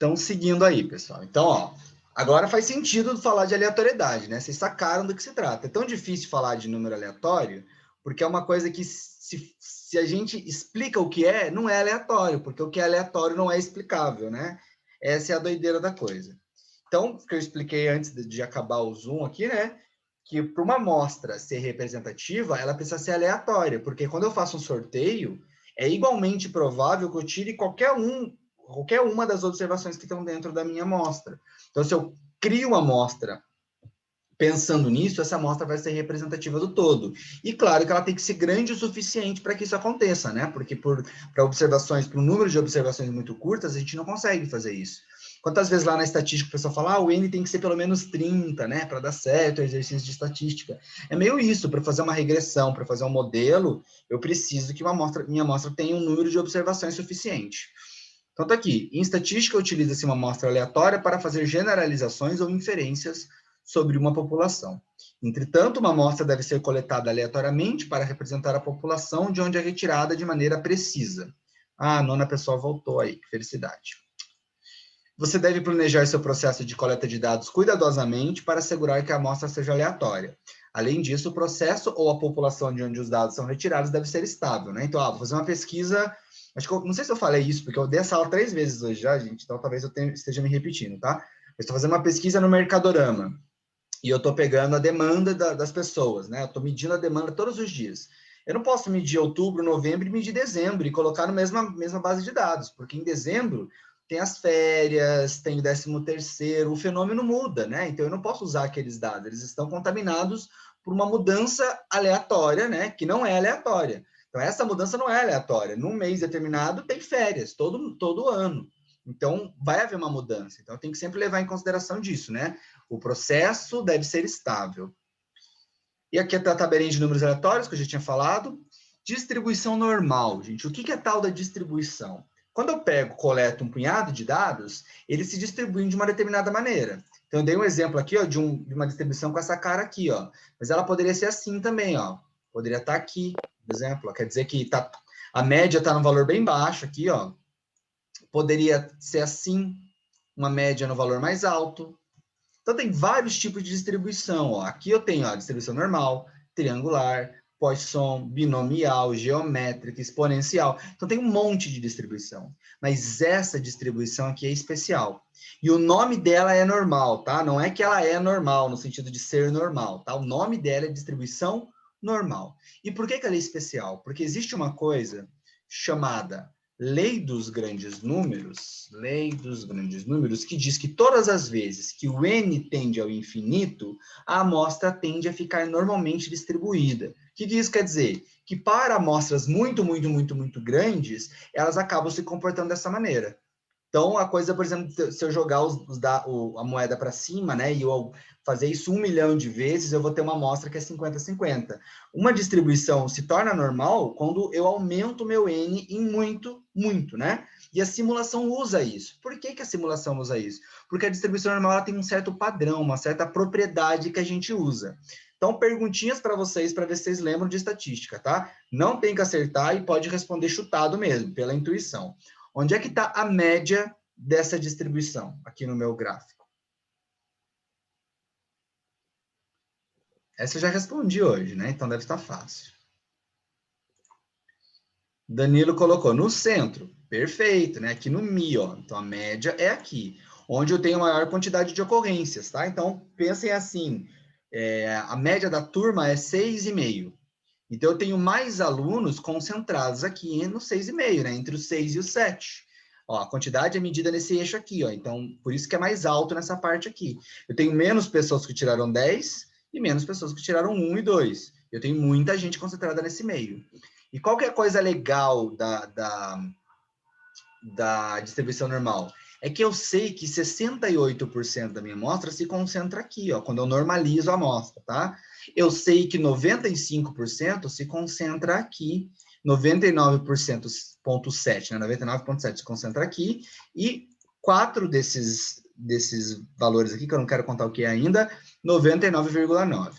Então, seguindo aí, pessoal. Então, ó, agora faz sentido falar de aleatoriedade, né? Vocês sacaram do que se trata. É tão difícil falar de número aleatório, porque é uma coisa que, se a gente explica o que é, não é aleatório, porque o que é aleatório não é explicável, né? Essa é a doideira da coisa. Então, o que eu expliquei antes de acabar o Zoom aqui, né? Que para uma amostra ser representativa, ela precisa ser aleatória, porque quando eu faço um sorteio, é igualmente provável que eu tire qualquer uma das observações que estão dentro da minha amostra. Então, se eu crio uma amostra pensando nisso, essa amostra vai ser representativa do todo. E claro que ela tem que ser grande o suficiente para que isso aconteça, né? Porque para observações, para um número de observações muito curtas, a gente não consegue fazer isso. Quantas vezes lá na estatística o pessoal fala, o N tem que ser pelo menos 30, né? Para dar certo o exercício de estatística. É meio isso, para fazer uma regressão, para fazer um modelo, eu preciso que minha amostra tenha um número de observações suficiente. Então, tá aqui. Em estatística, utiliza-se uma amostra aleatória para fazer generalizações ou inferências sobre uma população. Entretanto, uma amostra deve ser coletada aleatoriamente para representar a população de onde é retirada de maneira precisa. Ah, a nona pessoa voltou aí, que felicidade. Você deve planejar seu processo de coleta de dados cuidadosamente para assegurar que a amostra seja aleatória. Além disso, o processo ou a população de onde os dados são retirados deve ser estável, né? Então, vou fazer uma pesquisa. Acho que não sei se eu falei isso, porque eu dei essa aula 3 vezes hoje já, gente, então talvez eu esteja me repetindo, tá? Eu estou fazendo uma pesquisa no Mercadorama e eu estou pegando a demanda das pessoas, né? Eu estou medindo a demanda todos os dias. Eu não posso medir outubro, novembro e medir dezembro e colocar na mesma base de dados, porque em dezembro tem as férias, tem o 13º, o fenômeno muda, né? Então eu não posso usar aqueles dados, eles estão contaminados por uma mudança aleatória, né? Que não é aleatória. Então essa mudança não é aleatória. Num mês determinado tem férias, todo ano. Então vai haver uma mudança. Então tem que sempre levar em consideração disso, né? O processo deve ser estável. E aqui está a tabelinha de números aleatórios, que eu já tinha falado. Distribuição normal, gente. O que é tal da distribuição? Quando eu coleto um punhado de dados, eles se distribuem de uma determinada maneira. Então, eu dei um exemplo aqui, ó, de uma distribuição com essa cara aqui, ó. Mas ela poderia ser assim também, ó. Poderia estar aqui, por exemplo. Ó. Quer dizer que a média está num valor bem baixo aqui, ó. Poderia ser assim, uma média no valor mais alto. Então, tem vários tipos de distribuição. Ó. Aqui eu tenho a distribuição normal, triangular, Poisson, binomial, geométrica, exponencial. Então, tem um monte de distribuição. Mas essa distribuição aqui é especial. E o nome dela é normal, tá? Não é que ela é normal, no sentido de ser normal, tá? O nome dela é distribuição normal. E por que ela é especial? Porque existe uma coisa chamada lei dos grandes números, que diz que todas as vezes que o n tende ao infinito, a amostra tende a ficar normalmente distribuída. O que isso quer dizer? Que para amostras muito grandes, elas acabam se comportando dessa maneira. Então, a coisa, por exemplo, se eu jogar a moeda para cima, né, e eu fazer isso 1 milhão de vezes, eu vou ter uma amostra que é 50-50. Uma distribuição se torna normal quando eu aumento o meu N em muito, né? E a simulação usa isso. Por que a simulação usa isso? Porque a distribuição normal ela tem um certo padrão, uma certa propriedade que a gente usa. Então, perguntinhas para vocês, para ver se vocês lembram de estatística, tá? Não tem que acertar e pode responder chutado mesmo, pela intuição. Onde é que está a média dessa distribuição aqui no meu gráfico? Essa eu já respondi hoje, né? Então deve estar fácil. Danilo colocou no centro. Perfeito, né? Aqui no Mi, ó. Então a média é aqui, onde eu tenho a maior quantidade de ocorrências, tá? Então pensem assim, a média da turma é 6,5. Então eu tenho mais alunos concentrados aqui no 6,5, né? Entre os 6 e os 7. Ó, a quantidade é medida nesse eixo aqui, ó. Então, por isso que é mais alto nessa parte aqui. Eu tenho menos pessoas que tiraram 10 e menos pessoas que tiraram 1 e 2. Eu tenho muita gente concentrada nesse meio. E qual que é a coisa legal da distribuição normal? É que eu sei que 68% da minha amostra se concentra aqui, ó, quando eu normalizo a amostra, tá? Eu sei que 95% se concentra aqui, 99,7%, né? 99,7% se concentra aqui, e 4 desses valores aqui, que eu não quero contar o que é ainda, 99,9%.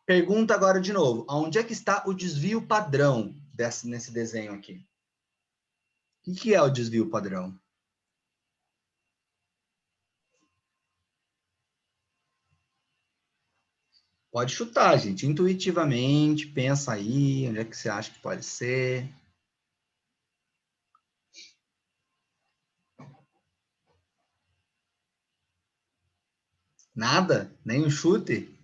Pergunta agora de novo, onde é que está o desvio padrão nesse desenho aqui? O que é o desvio padrão? Pode chutar, gente, intuitivamente, pensa aí, onde é que você acha que pode ser? Nada? Nem um chute?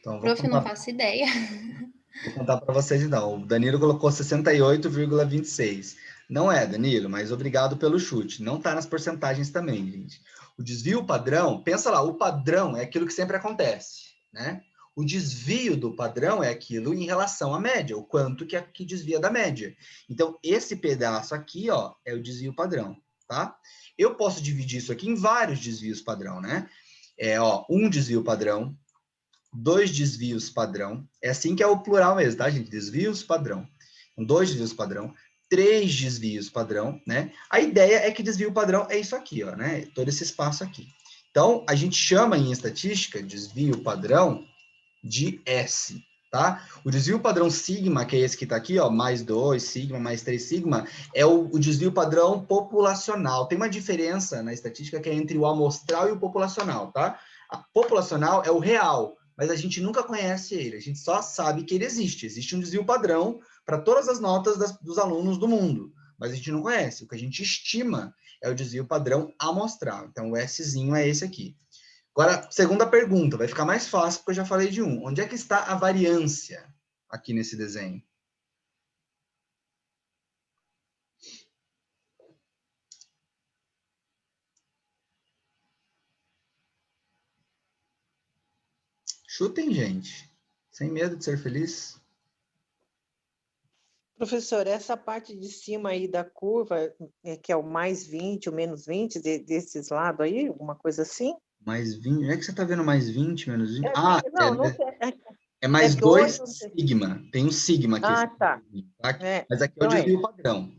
Então, Prof, eu não faço ideia. vou contar para vocês, então. O Danilo colocou 68,26. Não é, Danilo, mas obrigado pelo chute. Não está nas porcentagens também, gente. O desvio padrão, pensa lá, o padrão é aquilo que sempre acontece, né? O desvio do padrão é aquilo em relação à média, o quanto que desvia da média. Então, esse pedaço aqui, ó, é o desvio padrão, tá? Eu posso dividir isso aqui em vários desvios padrão, né? Ó, um desvio padrão, dois desvios padrão. É assim que é o plural mesmo, tá, gente? Desvios padrão. Então, dois desvios padrão, três desvios padrão, né? A ideia é que desvio padrão é isso aqui, ó, né? Todo esse espaço aqui. Então, a gente chama em estatística desvio padrão de S, tá? O desvio padrão sigma, que é esse que está aqui, ó, mais 2 sigma, mais 3 sigma, é o desvio padrão populacional. Tem uma diferença na estatística que é entre o amostral e o populacional, tá? A populacional é o real, mas a gente nunca conhece ele, a gente só sabe que ele existe. Existe um desvio padrão para todas as notas dos alunos do mundo, mas a gente não conhece. O que a gente estima é o desvio padrão amostral. Então, o Szinho é esse aqui. Agora, segunda pergunta, vai ficar mais fácil porque eu já falei de um. Onde é que está a variância aqui nesse desenho? Chutem, gente. Sem medo de ser feliz. Professor, essa parte de cima aí da curva, que é o mais 20, o menos 20, desses lados aí, alguma coisa assim? Mais 20. Onde é que você está vendo mais 20, menos 20? Não, não sei. É mais 2 dois, não sei. sigma. Tem um sigma aqui. Ah, tá. Tá? É, Mas aqui é o então é. desvio padrão.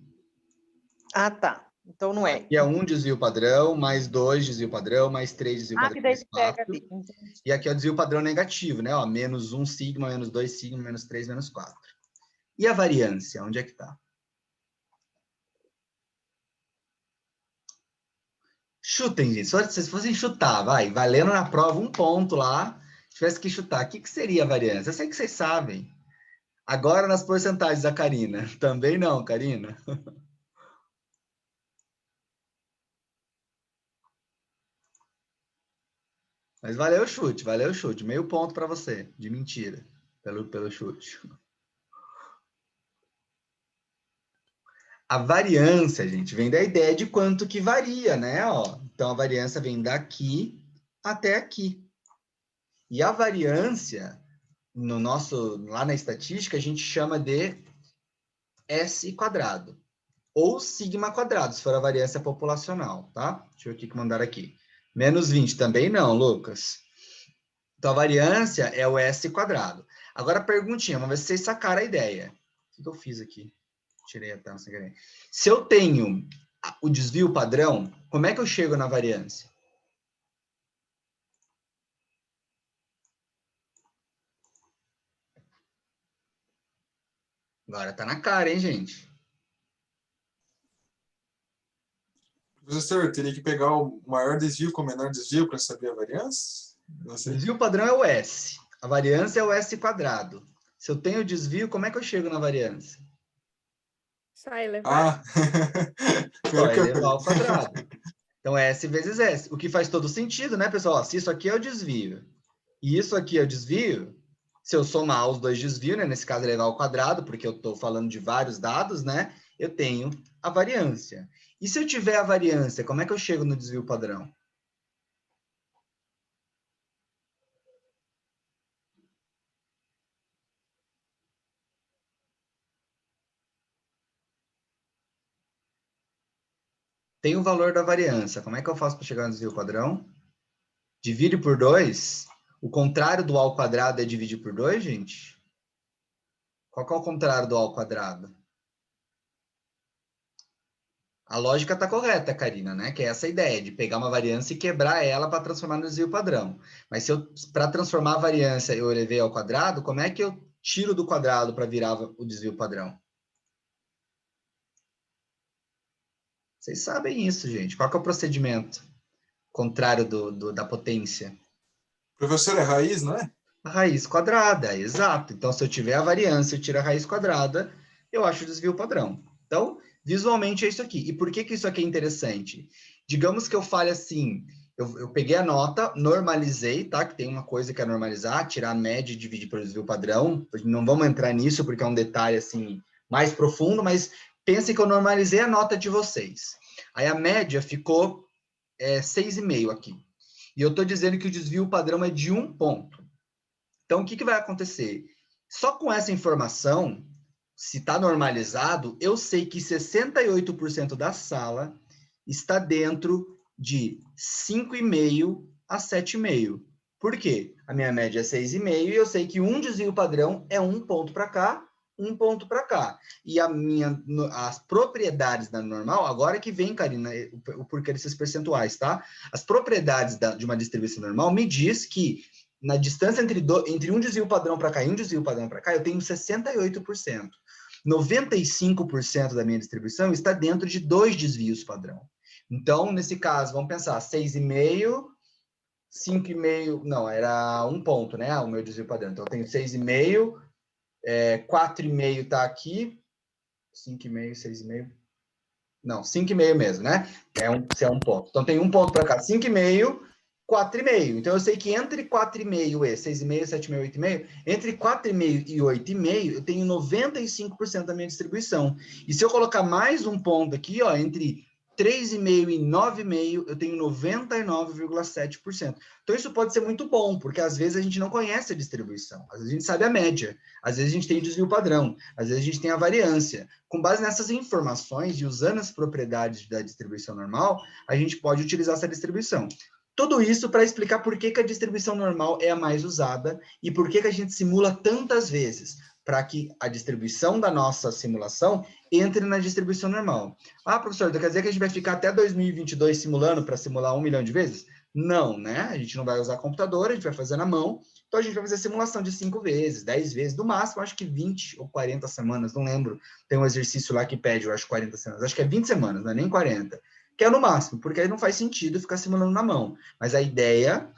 Ah, tá. Então não é. Aqui é um desvio padrão, mais 2 desvio padrão, mais 3 desvio Ah, padrão, que daí mais ele pega 4. ali. Entendi. E aqui é o desvio padrão negativo, né? Ó, menos 1 sigma, menos 2 sigma, menos 3, menos 4. E a variância? Onde é que está? Chutem, gente. Só se vocês fossem chutar, vai. Valendo na prova um ponto lá. Tivesse que chutar. O que seria a variância? Eu sei que vocês sabem. Agora nas porcentagens da Karina. Também não, Karina. Mas valeu o chute, valeu o chute. Meio ponto para você, de mentira, pelo chute. A variância, gente, vem da ideia de quanto que varia, né? Ó, então, a variância vem daqui até aqui. E a variância, no nosso, lá na estatística, a gente chama de S quadrado. Ou sigma quadrado, se for a variância populacional, tá? Deixa eu ver o que mandaram aqui. Menos 20 também não, Lucas. Então, a variância é o S quadrado. Agora, perguntinha, vamos ver se vocês sacaram a ideia. O que eu fiz aqui? Tirei a tela sem querer. Se eu tenho o desvio padrão, como é que eu chego na variância? Agora tá na cara, hein, gente? Professor, eu teria que pegar o maior desvio com o menor desvio para saber a variância? Não O sei. desvio padrão é o S. A variância é o S quadrado. Se eu tenho desvio, como é que eu chego na variância? Só elevar. Ah, Só primeiro que eu elevar errei. ao quadrado. Então, S vezes S. O que faz todo sentido, né, pessoal? Se isso aqui é o desvio e isso aqui é o desvio, se eu somar os dois desvios, né, nesse caso elevar ao quadrado, porque eu estou falando de vários dados, né, eu tenho a variância. E se eu tiver a variância, como é que eu chego no desvio padrão? Tem o valor da variância. Como é que eu faço para chegar no desvio padrão? Divide por 2. O contrário do ao quadrado é dividir por 2, gente? Qual que é o contrário do ao quadrado? A lógica está correta, Karina, né? Que é essa ideia de pegar uma variância e quebrar ela para transformar no desvio padrão. Mas se eu, para transformar a variância, eu elevei ao quadrado, como é que eu tiro do quadrado para virar o desvio padrão? Vocês sabem isso, gente. Qual que é o procedimento? contrário da potência? Professor, é raiz, não é? A raiz quadrada, exato. Então, se eu tiver a variância, eu tiro a raiz quadrada, eu acho o desvio padrão. Então, visualmente é isso aqui. E por que isso aqui é interessante? Digamos que eu fale assim, eu peguei a nota, normalizei, tá? Que tem uma coisa que é normalizar, tirar a média e dividir pelo desvio padrão. Não vamos entrar nisso, porque é um detalhe, assim, mais profundo, mas pensem que eu normalizei a nota de vocês. Aí a média ficou 6,5 aqui. E eu estou dizendo que o desvio padrão é de 1 ponto. Então, o que vai acontecer? Só com essa informação, se está normalizado, eu sei que 68% da sala está dentro de 5,5 a 7,5. Por quê? A minha média é 6,5 e eu sei que um desvio padrão é 1 ponto para cá, 1 ponto para cá. E as propriedades da normal, agora que vem, Karina, o porquê desses percentuais, tá? As propriedades de uma distribuição normal me diz que na distância entre um desvio padrão para cá e um desvio padrão para cá, eu tenho 68%. 95% da minha distribuição está dentro de 2 desvios padrão. Então, nesse caso, vamos pensar, 6,5, 5,5, não, era 1 ponto, né? O meu desvio padrão. Então, eu tenho 6,5, 4,5 está aqui, 5,5, 6,5, não, 5,5 mesmo, né? Se é 1 ponto. Então, tem 1 ponto para cá, 5,5, 4,5. Então, eu sei que entre 4,5 e 6,5, 7,5, 8,5, entre 4,5 e 8,5, eu tenho 95% da minha distribuição. E se eu colocar mais um ponto aqui, ó, entre 3,5 e 9,5, eu tenho 99,7%. Então, isso pode ser muito bom, porque às vezes a gente não conhece a distribuição. Às vezes a gente sabe a média. Às vezes a gente tem o desvio padrão. Às vezes a gente tem a variância. Com base nessas informações e usando as propriedades da distribuição normal, a gente pode utilizar essa distribuição. Tudo isso para explicar por que a distribuição normal é a mais usada e por que a gente simula tantas vezes, para que a distribuição da nossa simulação entre na distribuição normal. Ah, professor, quer dizer que a gente vai ficar até 2022 simulando para simular 1 milhão de vezes? Não, né? A gente não vai usar computador, a gente vai fazer na mão, então a gente vai fazer simulação de 5 vezes, 10 vezes, no máximo, acho que 20 ou 40 semanas, não lembro. Tem um exercício lá que pede, eu acho, 40 semanas. Acho que é 20 semanas, não é nem 40. Que é no máximo, porque aí não faz sentido ficar simulando na mão. Mas a ideia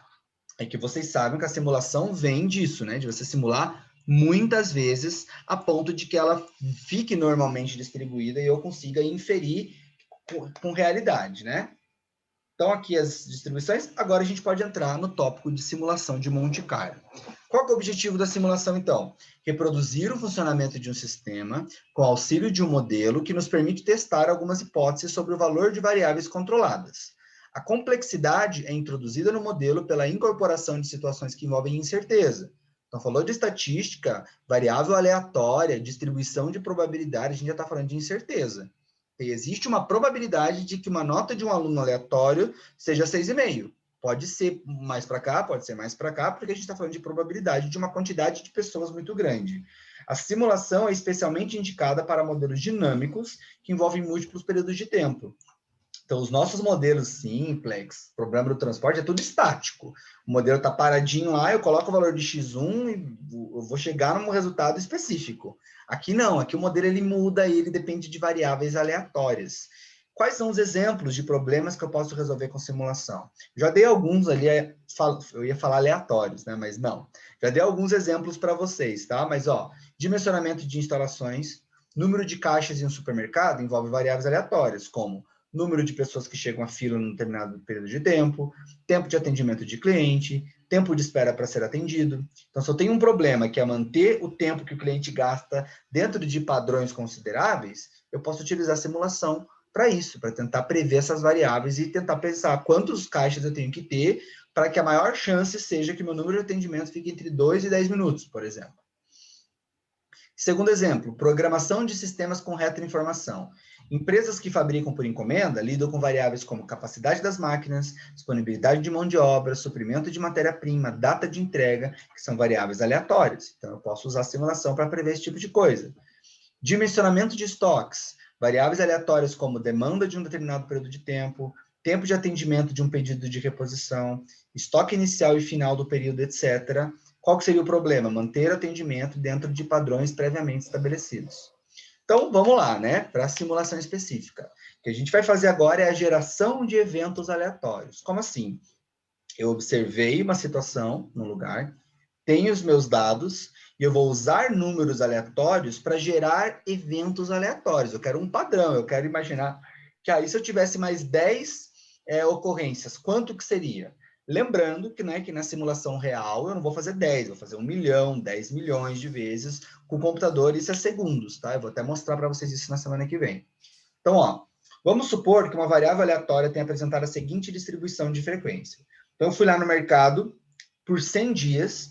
é que vocês sabem que a simulação vem disso, né? De você simular muitas vezes a ponto de que ela fique normalmente distribuída e eu consiga inferir com realidade, né? Então, aqui as distribuições. Agora a gente pode entrar no tópico de simulação de Monte Carlo. Qual que é o objetivo da simulação, então? Reproduzir o funcionamento de um sistema com auxílio de um modelo que nos permite testar algumas hipóteses sobre o valor de variáveis controladas. A complexidade é introduzida no modelo pela incorporação de situações que envolvem incerteza. Então, falou de estatística, variável aleatória, distribuição de probabilidade, a gente já está falando de incerteza. E existe uma probabilidade de que uma nota de um aluno aleatório seja 6,5. Pode ser mais para cá, pode ser mais para cá, porque a gente está falando de probabilidade de uma quantidade de pessoas muito grande. A simulação é especialmente indicada para modelos dinâmicos que envolvem múltiplos períodos de tempo. Então, os nossos modelos simplex, problema do transporte, é tudo estático. O modelo está paradinho lá, eu coloco o valor de x1 e eu vou chegar num resultado específico. Aqui não, aqui o modelo ele muda e ele depende de variáveis aleatórias. Quais são os exemplos de problemas que eu posso resolver com simulação? Já dei alguns ali, eu ia falar aleatórios, né? Mas não. Já dei alguns exemplos para vocês, tá? Mas, ó, dimensionamento de instalações, número de caixas em um supermercado envolve variáveis aleatórias, como número de pessoas que chegam à fila num determinado período de tempo, tempo de atendimento de cliente, tempo de espera para ser atendido. Então, se eu tenho um problema que é manter o tempo que o cliente gasta dentro de padrões consideráveis, eu posso utilizar a simulação para isso, para tentar prever essas variáveis e tentar pensar quantos caixas eu tenho que ter para que a maior chance seja que meu número de atendimento fique entre 2 e 10 minutos, por exemplo. Segundo exemplo, programação de sistemas com retroinformação. Empresas que fabricam por encomenda lidam com variáveis como capacidade das máquinas, disponibilidade de mão de obra, suprimento de matéria-prima, data de entrega, que são variáveis aleatórias. Então, eu posso usar a simulação para prever esse tipo de coisa. Dimensionamento de estoques. Variáveis aleatórias como demanda de um determinado período de tempo, tempo de atendimento de um pedido de reposição, estoque inicial e final do período, etc. Qual que seria o problema? Manter o atendimento dentro de padrões previamente estabelecidos. Então, vamos lá, né? Para a simulação específica. O que a gente vai fazer agora é a geração de eventos aleatórios. Como assim? Eu observei uma situação no lugar, tenho os meus dados, e eu vou usar números aleatórios para gerar eventos aleatórios. Eu quero um padrão, eu quero imaginar que aí se eu tivesse mais 10 ocorrências, quanto que seria? Lembrando que, né, que na simulação real eu não vou fazer 10, vou fazer 1 milhão, 10 milhões de vezes com o computador, isso é segundos, tá? Eu vou até mostrar para vocês isso na semana que vem. Então, ó, vamos supor que uma variável aleatória tenha apresentado a seguinte distribuição de frequência. Então, eu fui lá no mercado, por 100 dias,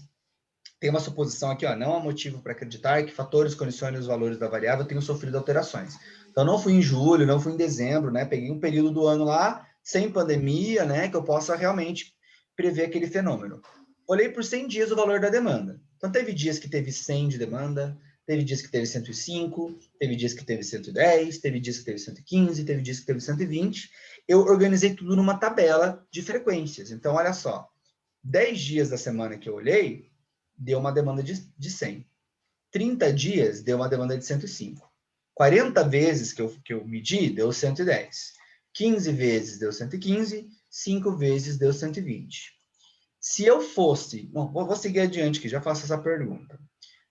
tem uma suposição aqui, ó, não há motivo para acreditar que fatores condicionem os valores da variável tenham sofrido alterações. Então, não fui em julho, não fui em dezembro, né? Peguei um período do ano lá, sem pandemia, né? Que eu possa realmente prever aquele fenômeno. Olhei por 100 dias o valor da demanda. Então, teve dias que teve 100 de demanda, teve dias que teve 105, teve dias que teve 110, teve dias que teve 115, teve dias que teve 120. Eu organizei tudo numa tabela de frequências. Então, olha só, 10 dias da semana que eu olhei, deu uma demanda de 100. 30 dias, deu uma demanda de 105. 40 vezes que eu medi, deu 110. 15 vezes, deu 115. 5 vezes, deu 120. Se eu fosse... Bom, vou seguir adiante aqui, já faço essa pergunta.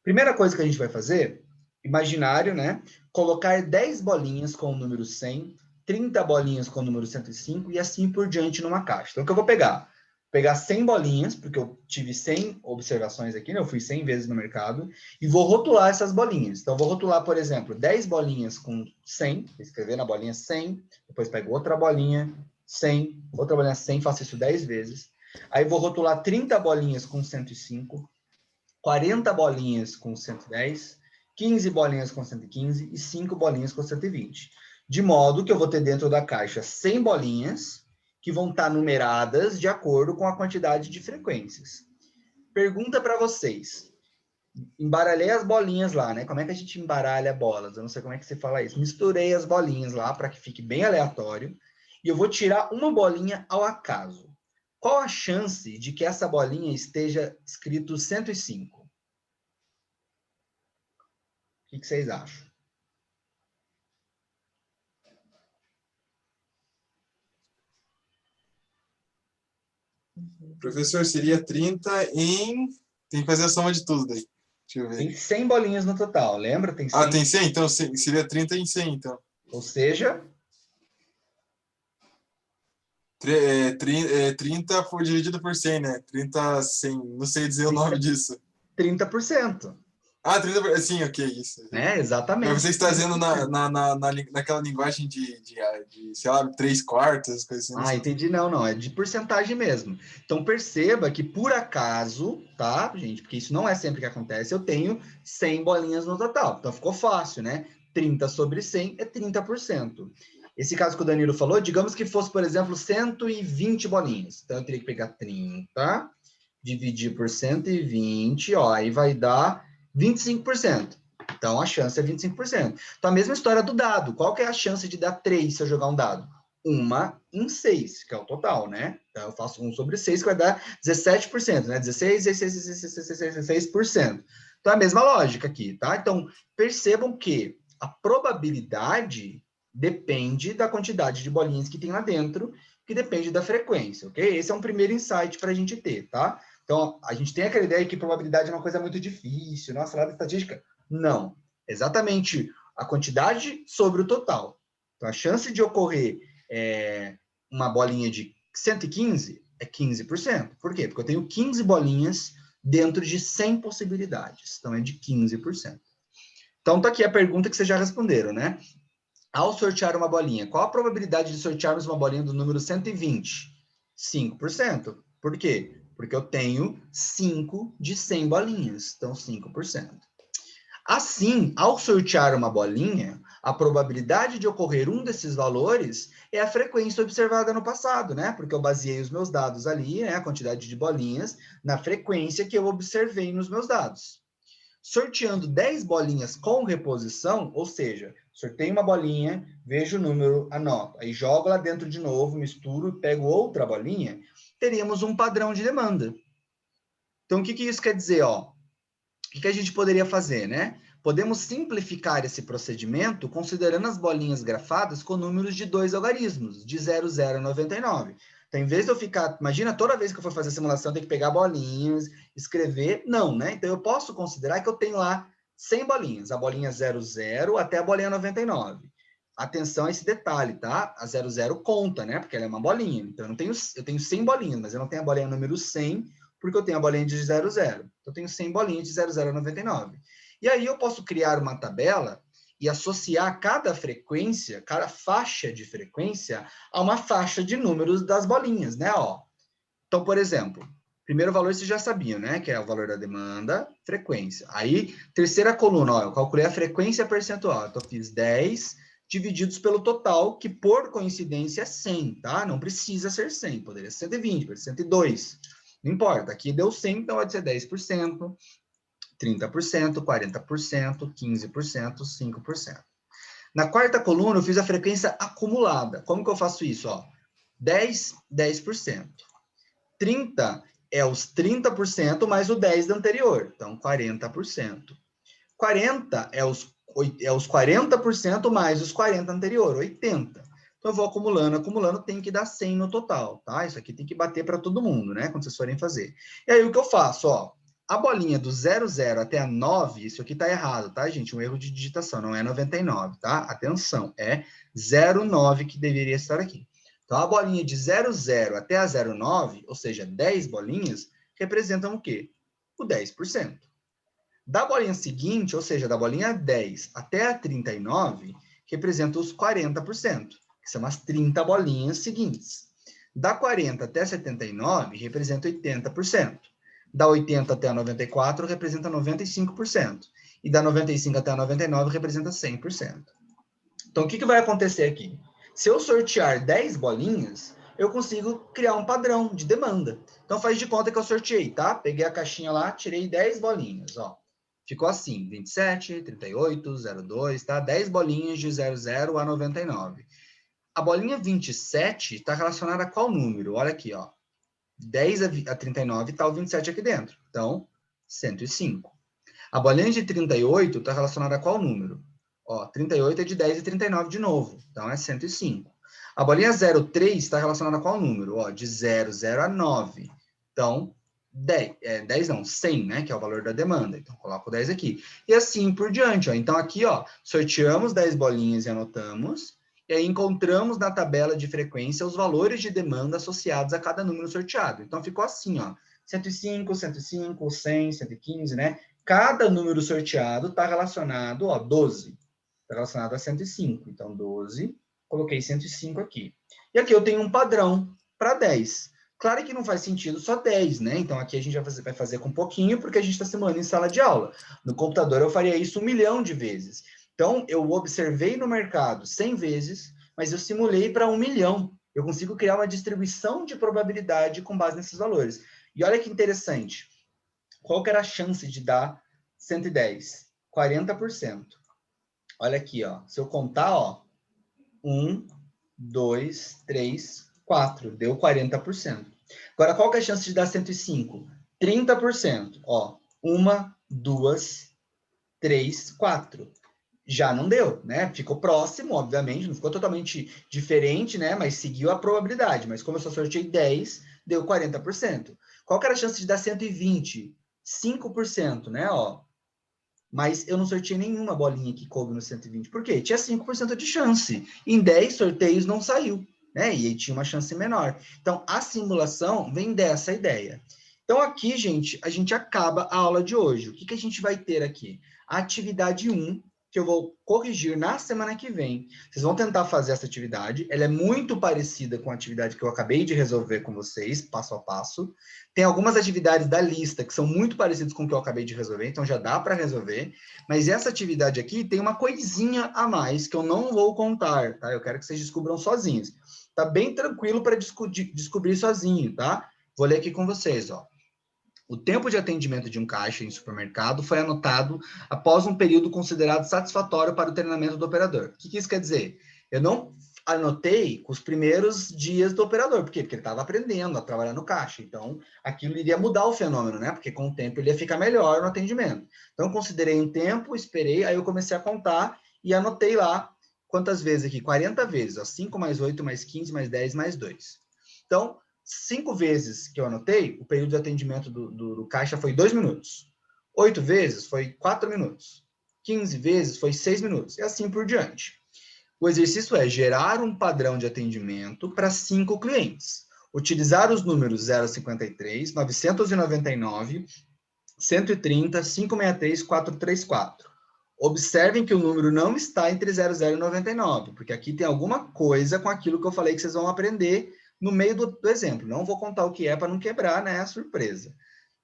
Primeira coisa que a gente vai fazer, imaginário, né? Colocar 10 bolinhas com o número 100, 30 bolinhas com o número 105 e assim por diante numa caixa. Então, o que eu vou pegar? Pegar 100 bolinhas, porque eu tive 100 observações aqui, né? Eu fui 100 vezes no mercado, e vou rotular essas bolinhas. Então, eu vou rotular, por exemplo, 10 bolinhas com 100, escrever na bolinha 100, depois pego outra bolinha, 100, outra bolinha 100, faço isso 10 vezes. Aí vou rotular 30 bolinhas com 105, 40 bolinhas com 110, 15 bolinhas com 115 e 5 bolinhas com 120. De modo que eu vou ter dentro da caixa 100 bolinhas que vão estar numeradas de acordo com a quantidade de frequências. Pergunta para vocês. Embaralhei as bolinhas lá, né? Como é que a gente embaralha bolas? Eu não sei como é que você fala isso. Misturei as bolinhas lá para que fique bem aleatório. E eu vou tirar uma bolinha ao acaso. Qual a chance de que essa bolinha esteja escrito 105? O que vocês acham? Professor, seria 30 em... Tem que fazer a soma de tudo daí. Deixa eu ver. Tem 100 bolinhas no total, lembra? Tem 100. Ah, tem 100? Então seria 30 em 100, então. Ou seja... 30 foi dividido por 100, né? 30, 100, não sei dizer o nome disso. 30%. Ah, 30%, sim, ok, isso. Né? Exatamente. Mas vocês trazendo naquela linguagem de, sei lá, 3/4, coisas assim. Ah, entendi. Não, é de porcentagem mesmo. Então, perceba que, por acaso, tá, gente? Porque isso não é sempre que acontece, eu tenho 100 bolinhas no total. Então, ficou fácil, né? 30 sobre 100 é 30%. Esse caso que o Danilo falou, digamos que fosse, por exemplo, 120 bolinhas. Então, eu teria que pegar 30, dividir por 120, ó, aí vai dar 25%. Então, a chance é 25%. Então, a mesma história do dado. Qual que é a chance de dar 3 se eu jogar um dado? 1 em 6, que é o total, né? Então, eu faço 1 sobre 6, que vai dar 17%, né? 16%. Então, é a mesma lógica aqui, tá? Então, percebam que a probabilidade depende da quantidade de bolinhas que tem lá dentro, que depende da frequência, ok? Esse é um primeiro insight para a gente ter, tá? Então, a gente tem aquela ideia que probabilidade é uma coisa muito difícil. Nossa, lá da estatística... Não, exatamente a quantidade sobre o total. Então, a chance de ocorrer uma bolinha de 115 é 15%. Por quê? Porque eu tenho 15 bolinhas dentro de 100 possibilidades. Então, é de 15%. Então, tá aqui a pergunta que vocês já responderam, né? Ao sortear uma bolinha, qual a probabilidade de sortearmos uma bolinha do número 120? 5%. Por quê? Porque eu tenho 5 de 100 bolinhas. Então, 5%. Assim, ao sortear uma bolinha, a probabilidade de ocorrer um desses valores é a frequência observada no passado, né? Porque eu baseei os meus dados ali, né? A quantidade de bolinhas, na frequência que eu observei nos meus dados. Sorteando 10 bolinhas com reposição, ou seja, sorteio uma bolinha, vejo o número, anoto, aí jogo lá dentro de novo, misturo e pego outra bolinha, teríamos um padrão de demanda. Então, o que isso quer dizer, ó? O que a gente poderia fazer, né? podemos simplificar esse procedimento considerando as bolinhas grafadas com números de 2 algarismos, de 00 a 99. Então, em vez de eu ficar... Imagina, toda vez que eu for fazer a simulação, eu tenho que pegar bolinhas, escrever. Não, né? Então, eu posso considerar que eu tenho lá 100 bolinhas, a bolinha 00 até a bolinha 99. Atenção a esse detalhe, tá? A 00 conta, né? Porque ela é uma bolinha. Então, eu tenho 100 bolinhas, mas eu não tenho a bolinha número 100, porque eu tenho a bolinha de 00. Então, eu tenho 100 bolinhas de 00 a 99. E aí, eu posso criar uma tabela e associar cada frequência, cada faixa de frequência, a uma faixa de números das bolinhas, né? Ó. Então, por exemplo, primeiro valor vocês já sabiam, né? Que é o valor da demanda, frequência. Aí, terceira coluna, ó, eu calculei a frequência percentual. Então, eu fiz 10 divididos pelo total, que por coincidência é 100, tá? Não precisa ser 100, poderia ser 120, poderia ser 102. Não importa, aqui deu 100, então vai ser 10%, 30%, 40%, 15%, 5%. Na quarta coluna, eu fiz a frequência acumulada. Como que eu faço isso? Ó, 10, 10%. 30 é os 30% mais o 10 do anterior, então 40%. 40 é os 40% mais os 40 anterior, 80. Então, eu vou acumulando, acumulando, tem que dar 100 no total, tá? Isso aqui tem que bater para todo mundo, né? Quando vocês forem fazer. E aí, o que eu faço, ó? A bolinha do 00 até a 9, isso aqui tá errado, tá, gente? Um erro de digitação, não é 99, tá? Atenção, é 09 que deveria estar aqui. Então, a bolinha de 00 até a 09, ou seja, 10 bolinhas, representam o quê? O 10%. Da bolinha seguinte, ou seja, da bolinha 10 até a 39, representa os 40%, que são as 30 bolinhas seguintes. Da 40 até 79, representa 80%. Da 80 até a 94, representa 95%. E da 95 até a 99, representa 100%. Então, o que vai acontecer aqui? Se eu sortear 10 bolinhas, eu consigo criar um padrão de demanda. Então, faz de conta que eu sorteei, tá? Peguei a caixinha lá, tirei 10 bolinhas, ó. Ficou assim, 27, 38, 02, tá? 10 bolinhas de 00 a 99. A bolinha 27 está relacionada a qual número? Olha aqui, ó. 10 a 39 está o 27 aqui dentro. Então, 105. A bolinha de 38 está relacionada a qual número? Ó, 38 é de 10 a 39 de novo. Então, é 105. A bolinha 03 está relacionada a qual número? Ó, de 00 a 9. Então, 10 não, 100, né? Que é o valor da demanda. Então, coloco 10 aqui. E assim por diante, ó. Então, aqui, ó, sorteamos 10 bolinhas e anotamos. E aí encontramos na tabela de frequência os valores de demanda associados a cada número sorteado. Então, ficou assim, ó. 105, 105, 100, 115, né? Cada número sorteado está relacionado, ó, 12. Está relacionado a 105. Então, 12, coloquei 105 aqui. E aqui eu tenho um padrão para 10. Claro que não faz sentido só 10, né? Então, aqui a gente vai fazer com pouquinho, porque a gente está simulando em sala de aula. No computador, eu faria isso 1 milhão de vezes. Então, eu observei no mercado 100 vezes, mas eu simulei para 1 milhão. Eu consigo criar uma distribuição de probabilidade com base nesses valores. E olha que interessante. Qual que era a chance de dar 110? 40%. Olha aqui, ó. Se eu contar, ó. 1, 2, 3, 4. Deu 40%. Agora, qual que é a chance de dar 105? 30%. Ó. 1, 2, 3, 4. Já não deu, né? Ficou próximo, obviamente, não ficou totalmente diferente, né? Mas seguiu a probabilidade. Mas como eu só sorteei 10, deu 40%. Qual que era a chance de dar 120? 5%, né? Ó. Mas eu não sorteei nenhuma bolinha que coube no 120. Por quê? Tinha 5% de chance. Em 10 sorteios não saiu, né? E aí tinha uma chance menor. Então, a simulação vem dessa ideia. Então, aqui, gente, a gente acaba a aula de hoje. O que a gente vai ter aqui? A atividade 1, que eu vou corrigir na semana que vem. Vocês vão tentar fazer essa atividade. Ela é muito parecida com a atividade que eu acabei de resolver com vocês, passo a passo. Tem algumas atividades da lista que são muito parecidas com o que eu acabei de resolver, então já dá para resolver. Mas essa atividade aqui tem uma coisinha a mais que eu não vou contar, tá? Eu quero que vocês descubram sozinhos. Tá bem tranquilo para descobrir sozinho, tá? Vou ler aqui com vocês, ó. O tempo de atendimento de um caixa em supermercado foi anotado após um período considerado satisfatório para o treinamento do operador. O que isso quer dizer? Eu não anotei os primeiros dias do operador. Por quê? Porque ele estava aprendendo a trabalhar no caixa. Então, aquilo iria mudar o fenômeno, né? Porque com o tempo ele ia ficar melhor no atendimento. Então, eu considerei um tempo, esperei, aí eu comecei a contar e anotei lá quantas vezes aqui? 40 vezes. Ó, 5 mais 8 mais 15 mais 10 mais 2. Então, 5 vezes que eu anotei, o período de atendimento do caixa foi 2 minutos. 8 vezes foi 4 minutos. 15 vezes foi 6 minutos. E assim por diante. O exercício é gerar um padrão de atendimento para 5 clientes. Utilizar os números 053, 999, 130, 563, 434. Observem que o número não está entre 00 e 99, porque aqui tem alguma coisa com aquilo que eu falei que vocês vão aprender no meio do exemplo. Não vou contar o que é para não quebrar, né, a surpresa.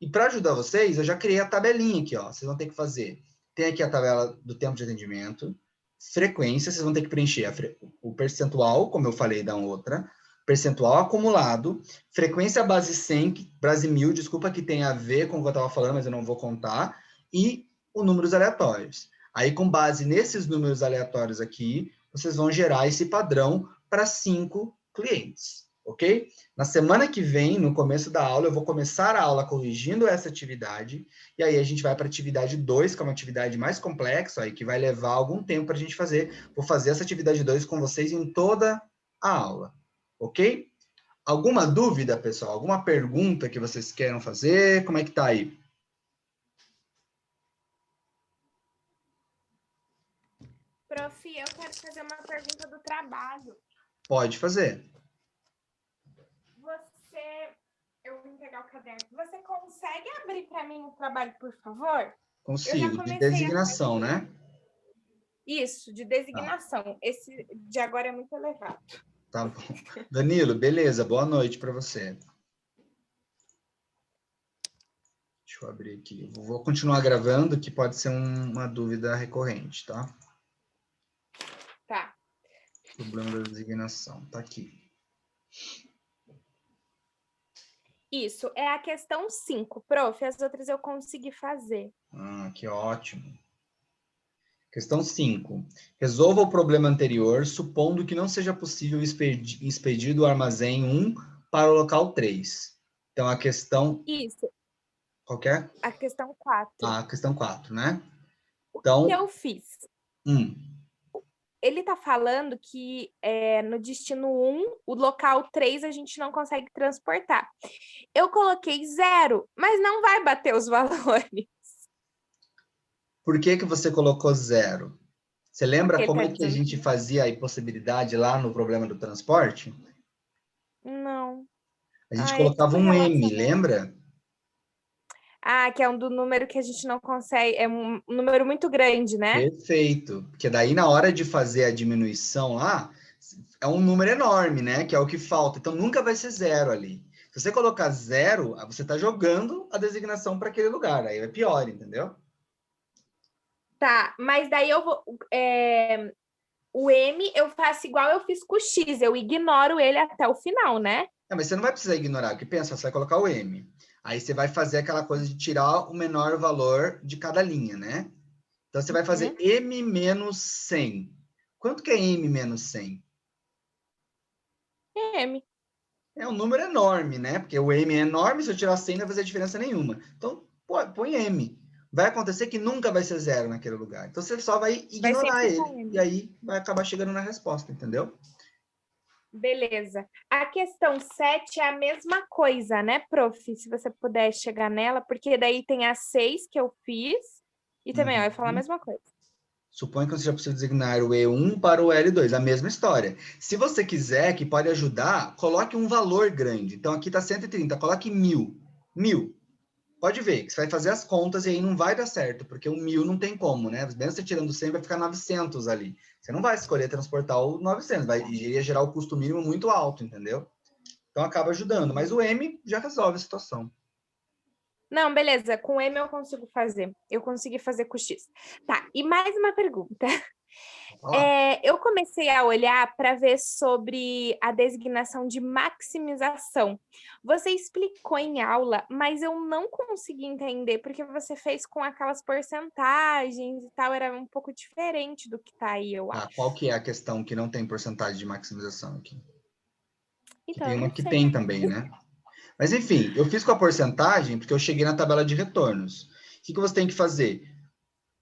E para ajudar vocês, eu já criei a tabelinha aqui, ó. Vocês vão ter que fazer. Tem aqui a tabela do tempo de atendimento, frequência, vocês vão ter que preencher o percentual, como eu falei da outra, percentual acumulado, frequência base 100, base 1000, desculpa, que tem a ver com o que eu estava falando, mas eu não vou contar, e os números aleatórios. Aí, com base nesses números aleatórios aqui, vocês vão gerar esse padrão para 5 clientes, ok? Na semana que vem, no começo da aula, eu vou começar a aula corrigindo essa atividade, e aí a gente vai para a atividade 2, que é uma atividade mais complexa, aí que vai levar algum tempo para a gente fazer. Vou fazer essa atividade 2 com vocês em toda a aula, ok? Alguma dúvida, pessoal? Alguma pergunta que vocês queiram fazer? Como é que tá aí? Prof, eu quero fazer uma pergunta do trabalho. Pode fazer. Eu vou pegar o caderno. Você consegue abrir para mim o trabalho, por favor? Consigo, de designação, né? Isso, de designação. Esse de agora é muito elevado. Tá bom. Danilo, beleza. Boa noite para você. Deixa eu abrir aqui. Eu vou continuar gravando, que pode ser uma dúvida recorrente, tá? Tá. Problema da designação. Tá aqui. Isso, é a questão 5. Prof, as outras eu consegui fazer. Ah, que ótimo. Questão 5. Resolva o problema anterior, supondo que não seja possível expedir do armazém 1 para o local 3. Então, a questão... Isso. Qual que é? A questão 4. Ah, a questão 4, né? Então, o que eu fiz? Ele está falando que no destino 1, o local 3 a gente não consegue transportar. Eu coloquei 0, mas não vai bater os valores. Por que você colocou 0? Você lembra Porque como tá é que a gente fazia a impossibilidade lá no problema do transporte? Não. A gente colocava um M, lembra? Ah, que é um do número que a gente não consegue, é um número muito grande, né? Perfeito. Porque daí, na hora de fazer a diminuição lá, é um número enorme, né? Que é o que falta. Então, nunca vai ser 0 ali. Se você colocar 0, você está jogando a designação para aquele lugar. Aí é pior, entendeu? Tá, mas daí eu vou... o M eu faço igual eu fiz com o X, eu ignoro ele até o final, né? Mas você não vai precisar ignorar, porque pensa, você vai colocar o M. Aí você vai fazer aquela coisa de tirar o menor valor de cada linha, né? Então, você vai fazer M menos 100. Quanto que é M menos 100? M. É um número enorme, né? Porque o M é enorme, se eu tirar 100 não vai fazer diferença nenhuma. Então, põe M. Vai acontecer que nunca vai ser 0 naquele lugar. Então, você só vai ignorar ele. E aí, vai acabar chegando na resposta, entendeu? Beleza. A questão 7 é a mesma coisa, né, prof? Se você puder chegar nela, porque daí tem a 6 que eu fiz, e também ó, eu ia falar a mesma coisa. Suponho que você já precisa designar o E1 para o L2, a mesma história. Se você quiser, que pode ajudar, coloque um valor grande. Então, aqui está 130, coloque 1000. 1000. Pode ver, que você vai fazer as contas e aí não vai dar certo, porque o 1000 não tem como, né? Mesmo você tirando 100, vai ficar 900 ali. Você não vai escolher transportar o 900, iria gerar o custo mínimo muito alto, entendeu? Então, acaba ajudando. Mas o M já resolve a situação. Não, beleza. Com M eu consigo fazer. Eu consegui fazer com X. Tá, e mais uma pergunta. Eu comecei a olhar para ver sobre a designação de maximização. Você explicou em aula, mas eu não consegui entender, porque você fez com aquelas porcentagens e tal, era um pouco diferente do que está aí, eu acho. Qual que é a questão que não tem porcentagem de maximização aqui? Que Então, tem eu uma não que sei. tem também, né? Mas, enfim, eu fiz com a porcentagem porque eu cheguei na tabela de retornos. O que você tem que fazer?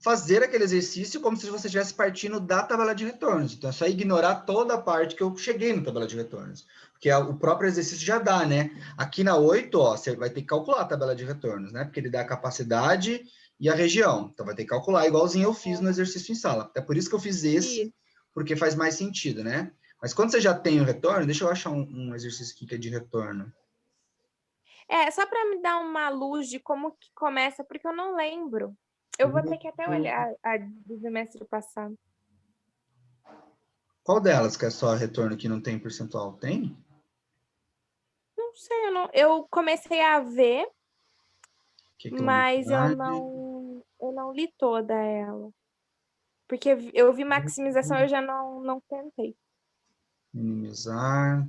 Fazer aquele exercício como se você estivesse partindo da tabela de retornos. Então, é só ignorar toda a parte que eu cheguei na tabela de retornos. Porque o próprio exercício já dá, né? Aqui na 8, ó, você vai ter que calcular a tabela de retornos, né? Porque ele dá a capacidade e a região. Então, vai ter que calcular, igualzinho eu fiz no exercício em sala. Até por isso que eu fiz esse, porque faz mais sentido, né? Mas quando você já tem o retorno, deixa eu achar um exercício aqui que é de retorno. Só para me dar uma luz de como que começa, porque eu não lembro. Eu vou ter que até olhar a do semestre passado. Qual delas que é só retorno que não tem percentual? Tem? Não sei, eu comecei a ver, Que mas eu quilometragem? não li toda ela. Porque eu vi maximização, eu já não tentei. Minimizar.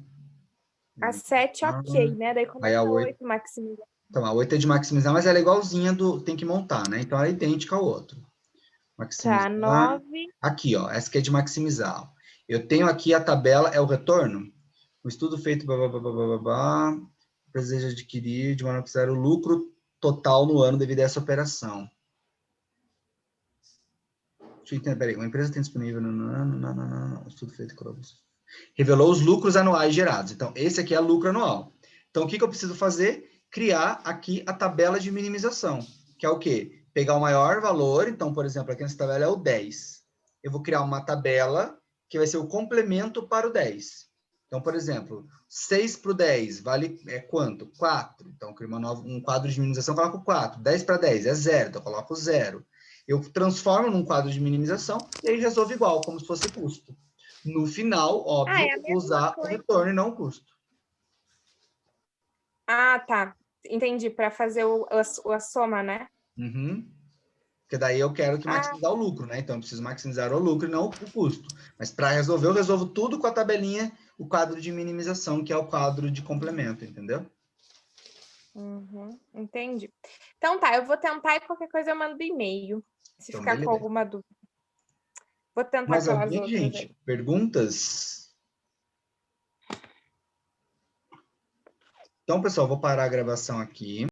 A 7, ok, né? Daí Aí começa a a 8. 8 maximizar. Então, a 8 é de maximizar, mas ela é igualzinha do. Tem que montar, né? Então, ela é idêntica ao outro. Tá, Maximizar. 9. Aqui, ó. Essa aqui é de maximizar. Ó. Eu tenho aqui a tabela, é o retorno. O estudo feito. Deseja adquirir de maneira que zero o lucro total no ano devido a essa operação. Deixa eu entender, peraí. Uma empresa tem disponível. Não. Estudo feito com revelou os lucros anuais gerados. Então, esse aqui é lucro anual. Então, o que eu preciso fazer? Criar aqui a tabela de minimização, que é o quê? Pegar o maior valor, então, por exemplo, aqui nessa tabela é o 10. Eu vou criar uma tabela que vai ser o complemento para o 10. Então, por exemplo, 6 para o 10 vale quanto? 4. Então, eu crio um quadro de minimização, coloco 4. 10 para 10 é 0, então eu coloco 0. Eu transformo num quadro de minimização e aí resolvo igual, como se fosse custo. No final, óbvio, É a eu vou mesma usar o coisa. retorno e não o custo. Ah, tá. Entendi, para fazer a soma, né? Uhum. Porque daí eu quero que maximizar o lucro, né? Então eu preciso maximizar o lucro e não o custo. Mas para resolver, eu resolvo tudo com a tabelinha, o quadro de minimização, que é o quadro de complemento, entendeu? Entendi. Então tá, eu vou tentar e qualquer coisa eu mando e-mail, se Então, ficar com beleza. alguma dúvida. Vou tentar Mais aquelas alguém, outras aí. gente? Perguntas? Então, pessoal, vou parar a gravação aqui.